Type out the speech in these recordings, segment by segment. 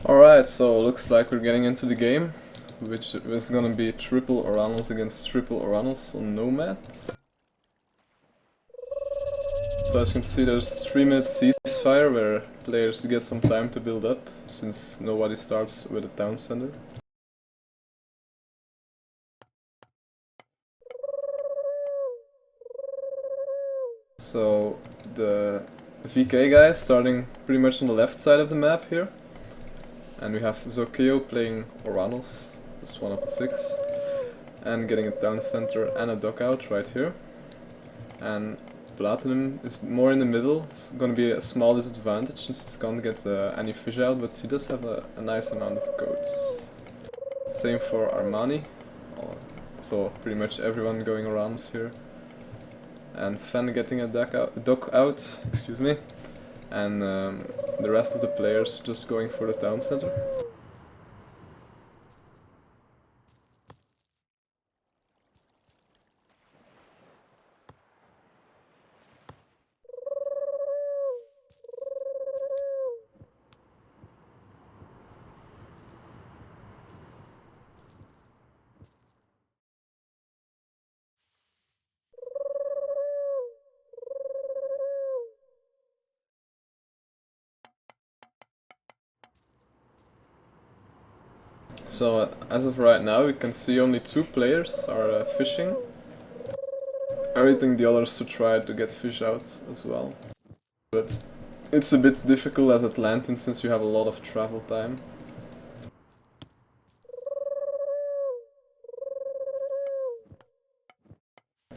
Alright, so looks like we're getting into the game, which is gonna be triple Uranus against triple Uranus on Nomad. So as you can see, there's 3-minute ceasefire where players get some time to build up, since nobody starts with a town center. So the VK guy is starting pretty much on the left side of the map here. And we have Zucht playing Uranus, just one of the 6. And getting a town center and a dock out right here. And Platinum is more in the middle. It's gonna be a small disadvantage since it can't get any fish out, but he does have a nice amount of codes. Same for Armani. So pretty much everyone going around here. And Fen getting a dock out, excuse me. And the rest of the players just going for the town center. So as of right now, we can see only 2 players are fishing. Urging the others to try to get fish out as well. But it's a bit difficult as Atlantean since you have a lot of travel time.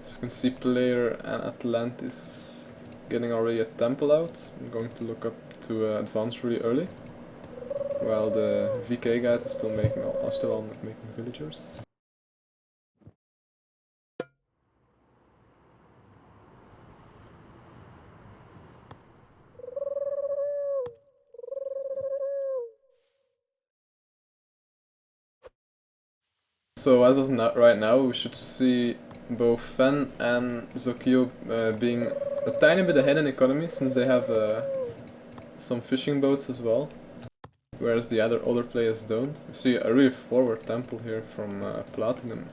So you can see player and Atlantis getting already a temple out. I'm going to look up to advance really early. While the VK guys are still on making villagers. So as of right now, we should see both Fen and Zokyo being a tiny bit ahead in economy, since they have some fishing boats as well, whereas the other players don't. We see a really forward temple here from Platinum.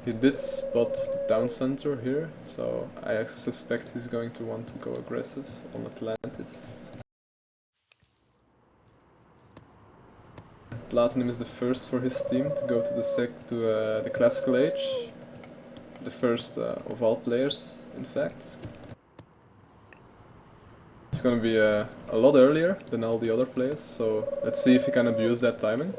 He did spot the town center here, so I suspect he's going to want to go aggressive on Atlantis. Platinum is the first for his team to go to the classical age, the first of all players, in fact. It's gonna be a lot earlier than all the other players, so let's see if he can abuse that timing.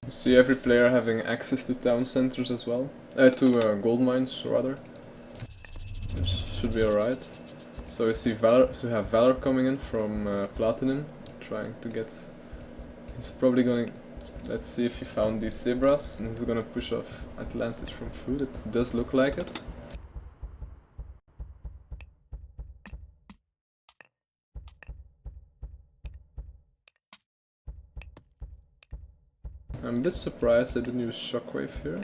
You see every player having access to town centers as well, to gold mines rather, which should be alright. So we see we have Valor coming in from Platinum, trying to get. He's probably going. Let's see if he found these zebras, and he's gonna push off Atlantis from food. It does look like it. I'm a bit surprised they didn't use Shockwave here.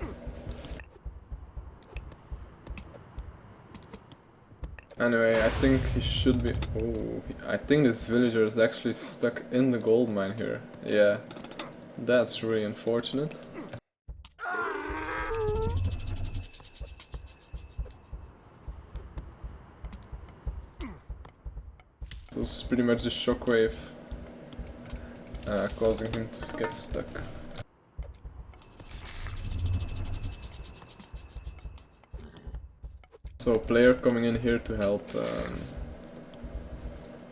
Anyway, I think he should be... Oh, I think this villager is actually stuck in the gold mine here. Yeah, that's really unfortunate. So this is pretty much the Shockwave causing him to get stuck. So a player coming in here to help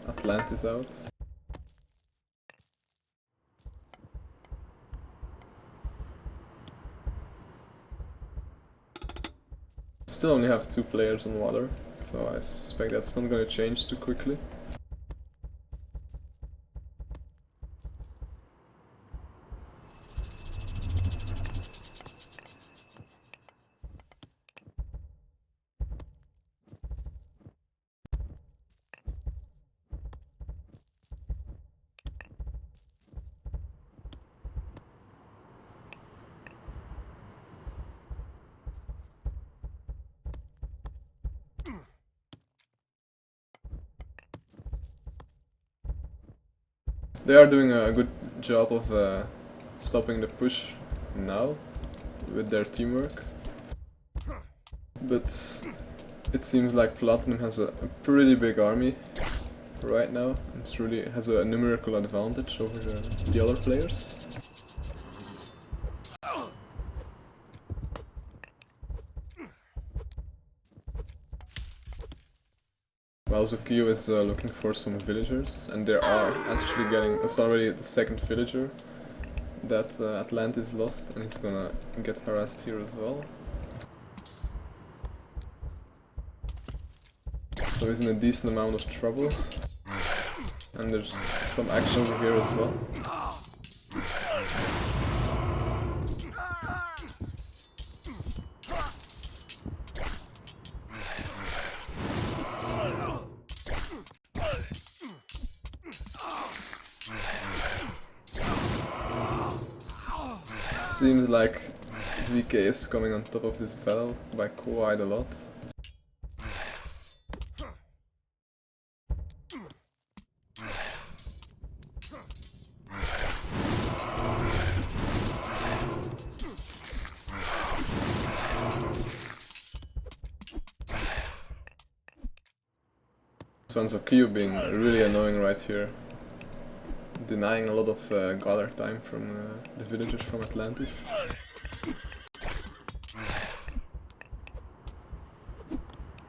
Atlantis out. still only have 2 players on water, so I suspect that's not gonna change too quickly. They are doing a good job of stopping the push now with their teamwork, but it seems like Platinum has a pretty big army right now, and it really has a numerical advantage over the other players. While Zukio is looking for some villagers, and they are actually getting, it's already the 2nd villager that Atlantis lost, and he's gonna get harassed here as well. So he's in a decent amount of trouble, and there's some action over here as well. Seems like VK is coming on top of this battle by quite a lot. Zukio being really annoying right here, denying a lot of gather time from the villagers from Atlantis.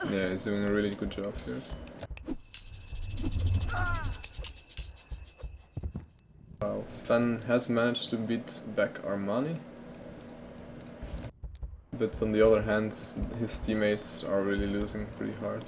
Yeah, he's doing a really good job here. Wow, Fan has managed to beat back Armani, but on the other hand, his teammates are really losing pretty hard.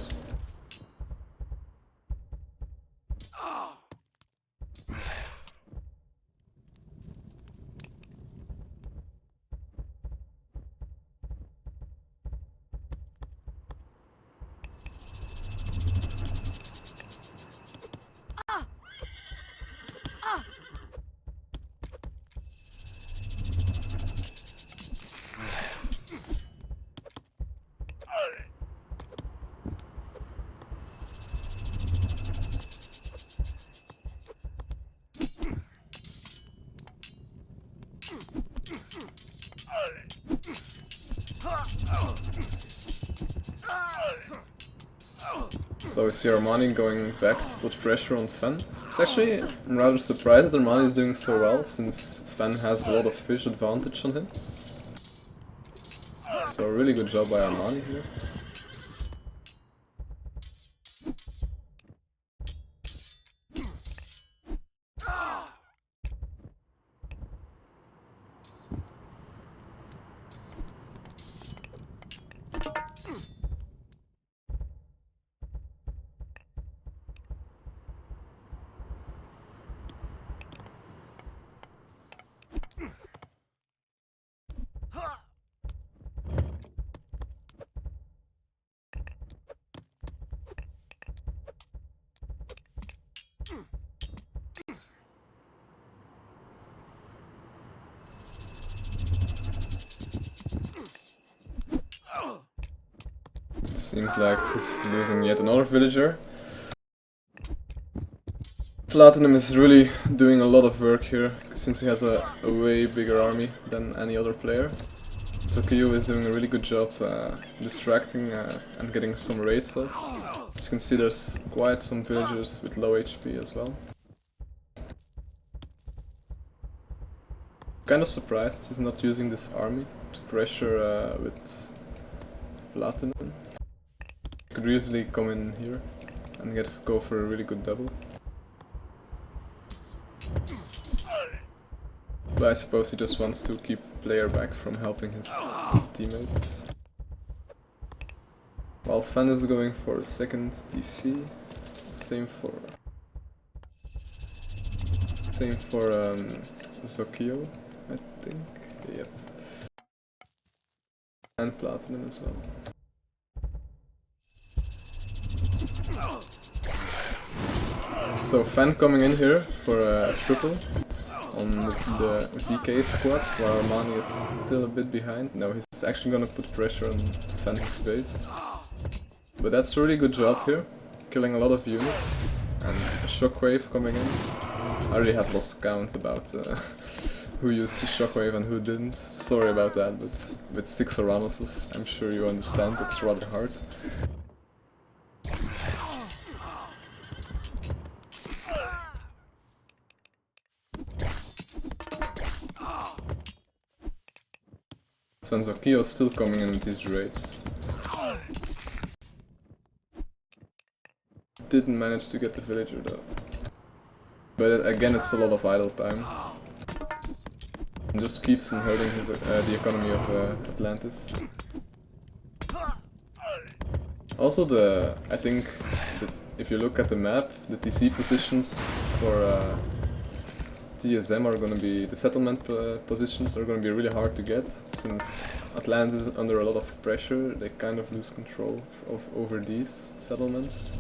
So we see Armani going back to put pressure on Fen. It's actually, I'm rather surprised that Armani is doing so well, since Fen has a lot of fish advantage on him. So a really good job by Armani here. Seems like he's losing yet another villager. Platinum is really doing a lot of work here, since he has a way bigger army than any other player. Zukio is doing a really good job distracting and getting some raids off. As you can see, there's quite some villagers with low HP as well. Kind of surprised he's not using this army to pressure with Platinum. Could easily come in here and go for a really good double. But I suppose he just wants to keep player back from helping his teammates. While Fan is going for second TC, same for Zokio, I think. Yep. And Platinum as well. So Fan coming in here for a triple on the VK squad, while Armani is still a bit behind. Now he's actually gonna put pressure on defend his base. But that's a really good job here, killing a lot of units, and a shockwave coming in. I really have lost count about who used the shockwave and who didn't. Sorry about that, but with 6 Uranus, I'm sure you understand it's rather hard. So Zokio is still coming in with these raids. Didn't manage to get the villager though. But again, it's a lot of idle time. And just keeps on hurting his, the economy of Atlantis. Also, I think that if you look at the map, the TC positions for TSM are gonna be, the settlement positions are gonna be really hard to get, since Atlantis is under a lot of pressure. They kind of lose control over these settlements.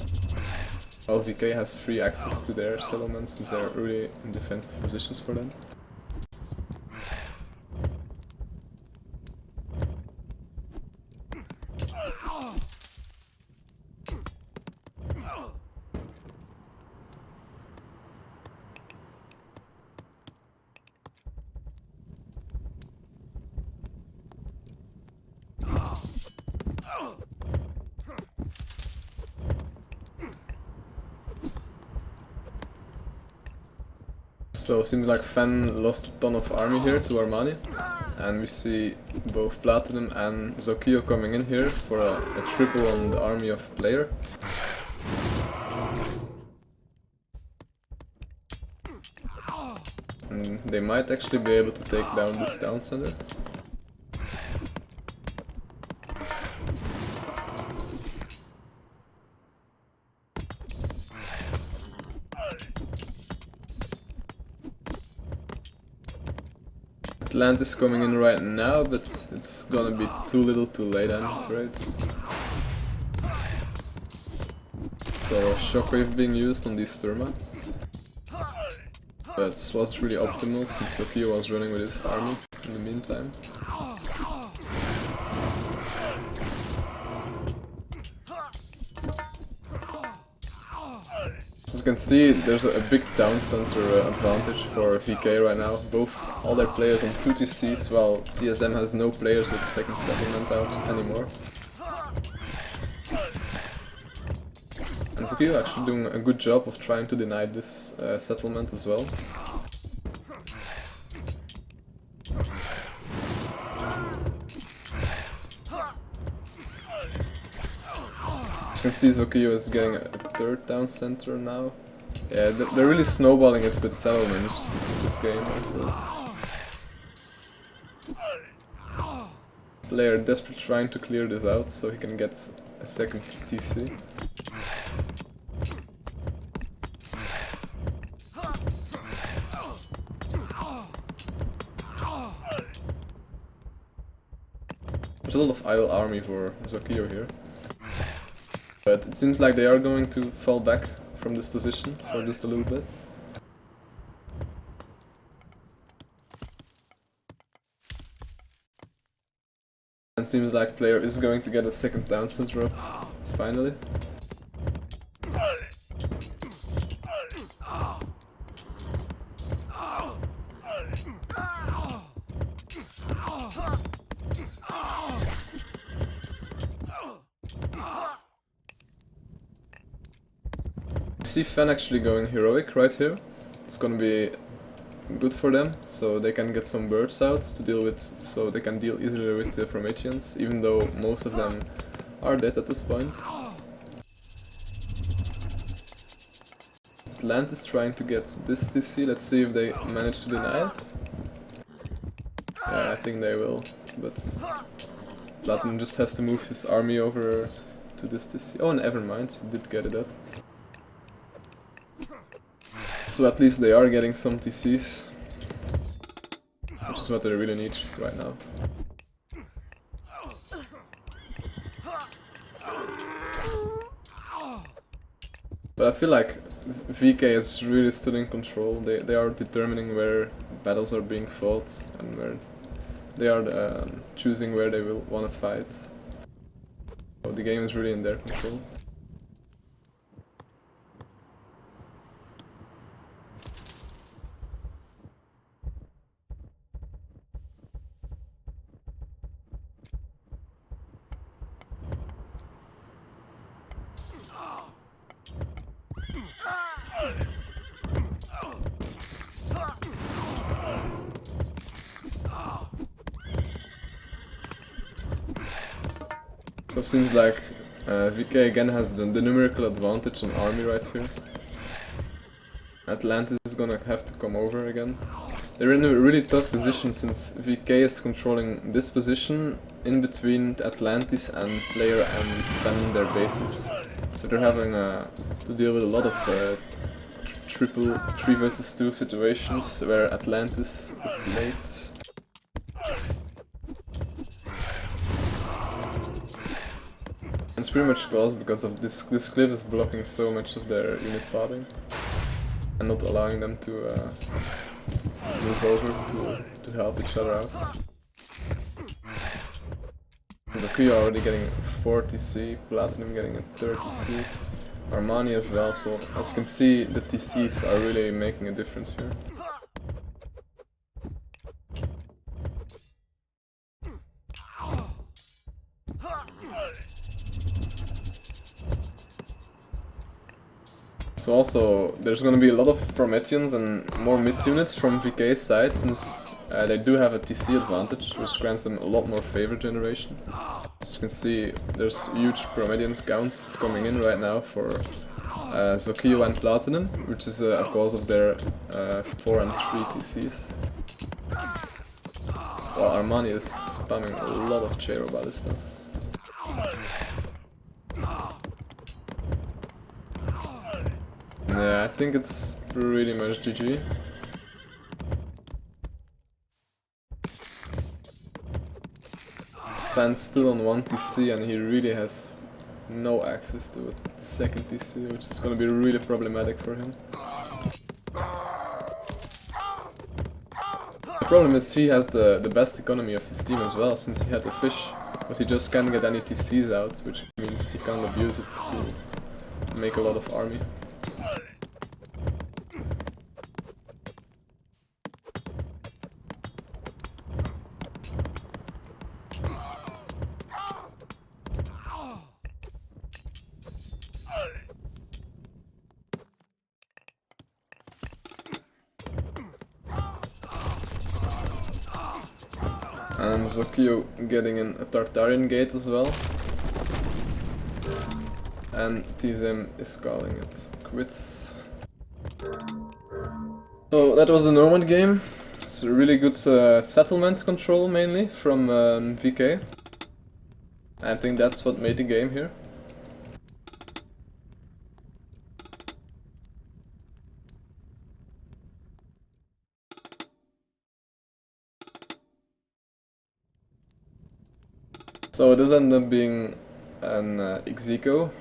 While VK has free access to their settlements, since they're really in defensive positions for them. So it seems like Fan lost a ton of army here to Armani, and we see both Platinum and Zokio coming in here for a triple on the army of player. And they might actually be able to take down this town center. Atlantis coming in right now, but it's gonna be too little too late, I'm afraid. So shockwave being used on these Therma. But it was really optimal since Zokio was running with his army in the meantime. As you can see, there's a big town center advantage for VK right now. All their players on 2 TCs, while TSM has no players with second settlement out anymore. And Zokio actually doing a good job of trying to deny this settlement as well. As you can see, Zokio is getting a third town center now. Yeah, they're really snowballing it with settlements in this game, I feel. Player desperately trying to clear this out so he can get a second TC. There's a lot of idle army for Zokio here. But it seems like they are going to fall back from this position for just a little bit. And it seems like player is going to get a second town center up, finally. I see Fan actually going heroic right here. It's gonna be good for them, so they can get some birds out to deal with, so they can deal easily with the Prometheans, even though most of them are dead at this point. Atlantis trying to get this TC, let's see if they manage to deny it. Yeah, I think they will, but Platinum just has to move his army over to this TC. Oh, never mind, you did get it up. So at least they are getting some TCs, which is what they really need right now. But I feel like VK is really still in control. They are determining where battles are being fought and where they are choosing where they will want to fight. So the game is really in their control. So it seems like VK again has the numerical advantage on army right here. Atlantis is gonna have to come over again. They're in a really tough position since VK is controlling this position in between Atlantis and player and defending their bases. So they're having to deal with a lot of triple 3 versus 2 situations where Atlantis is late. It's pretty much caused because of this cliff is blocking so much of their unit fighting and not allowing them to move over to help each other out. Zokia already getting 40C, Platinum getting a 30C, Armani as well, so as you can see the TCs are really making a difference here. So also, there's gonna be a lot of Prometheans and more mid units from VK's side, since they do have a TC advantage, which grants them a lot more favor generation. As you can see, there's huge Prometheans counts coming in right now for Zokio and Platinum, which is a cause of their 4 and 3 TCs. While Armani is spamming a lot of Chairo Ballistas. Yeah, I think it's pretty much GG. Fan's still on 1 TC and he really has no access to a second TC, which is gonna be really problematic for him. The problem is he had the best economy of his team as well, since he had the fish, but he just can't get any TCs out, which means he can't abuse it to make a lot of army. And Zokio getting in a Tartarian gate as well. And TSM is calling it quits. So that was a Nomad game. It's a really good settlement control mainly from VK. I think that's what made the game here. So it does end up being an Execo,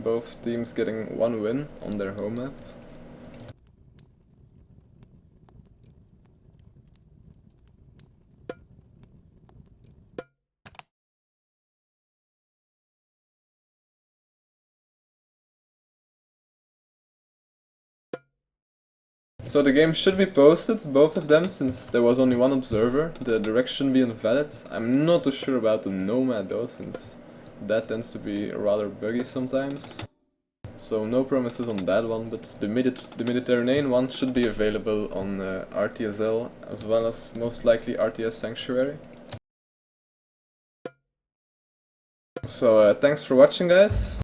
both teams getting 1 win on their home map. So the game should be posted, both of them, since there was only 1 observer. The direction shouldn't be invalid. I'm not too sure about the Nomad though, since that tends to be rather buggy sometimes. So no promises on that one, but the Mediterranean one should be available on RTSL, as well as most likely RTS Sanctuary. So thanks for watching, guys.